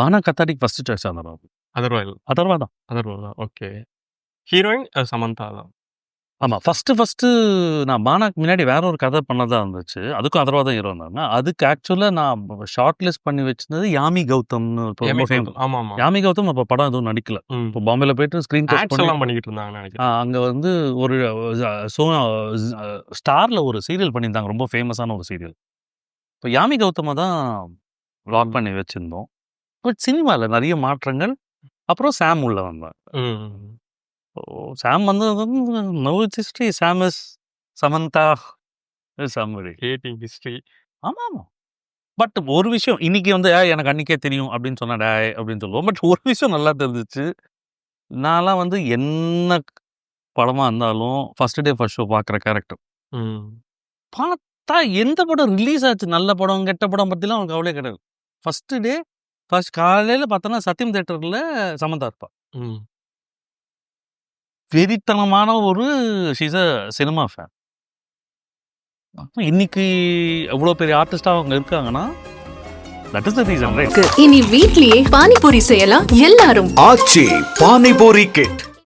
பானா கத்தாரிக்கு first choice அந்த அதர்வாயில் அதர்வா தான். அதர்வா தான். ஓகே. ஹீரோயின் சமந்தா தான். ஆமா. ஃபர்ஸ்ட்டு நான் பானாக்கு முன்னாடி வேற ஒரு கதை பண்ணதா இருந்துச்சு. அதுக்கும் அதர்வா தான் ஹீரோ இருந்தாங்க. அதுக்கு ஆக்சுவலா நான் ஷார்ட் லிஸ்ட் பண்ணி வச்சிருந்தது யாமி கௌதம்னு இப்போ ரொம்ப ஃபேமஸ். ஆமாமா. யாமி கௌதம் அப்போ படம் எதுவும் நடிக்கல. இப்போ பாம்பேல போயிட்டு ஸ்க்ரீன் டெஸ்ட் ஆட்ஸ் பண்ணி எல்லாம் பண்ணிக்கிட்டு இருந்தாங்கன்னு நினைக்கிறேன். அங்க வந்து ஒரு ஸ்டார்ல ஒரு சீரியல் பண்ணியிருந்தாங்க. ரொம்ப ஃபேமஸான ஒரு சீரியல். இப்போ யாமி கௌதம தான் லாக் பண்ணி வச்சிருந்தோம். பட் சினிமால நெறைய மாற்றங்கள். அப்புறம் சாம் உள்ள வந்தாங்க. சாம் வந்து no history. Sam is Samantha summary. Hating history. ஆமாமா. பட் ஒரு விஷயம் இன்னைக்கு வந்து எனக்கு அன்னைக்கே தெரியும் அப்படின்னு சொன்னா டேய் அப்படின்னு சொல்லுவோம். பட் ஒரு விஷயம் நல்லா தெரிஞ்சுச்சு. நான்லாம் வந்து என்ன படமா இருந்தாலும் ஃபர்ஸ்ட் டே ஃபர்ஸ்ட் ஷோ பார்க்குற கேரக்டர். பார்த்தா எந்த படம் ரிலீஸ் ஆச்சு நல்ல படம் கெட்ட படம் பற்றிலாம் அவனுக்கு கவலையே கிடையாது. ஃபர்ஸ்ட் டே ஃபர்ஸ்ட் காலையில் பார்த்தோன்னா சத்யம் தேட்டரில் சமந்தா இருப்பா. வெறித்தனமான ஒரு ஷீஸ் அ சினிமா ஃபேன். இன்னைக்கு எவ்வளோ பெரிய ஆர்டிஸ்டாக அவங்க இருக்காங்கன்னா that is the reason right. இனி வீட்லயே பானிபூரி செய்யலாம் எல்லாரும். ஆச்சி பானிபூரி கிட்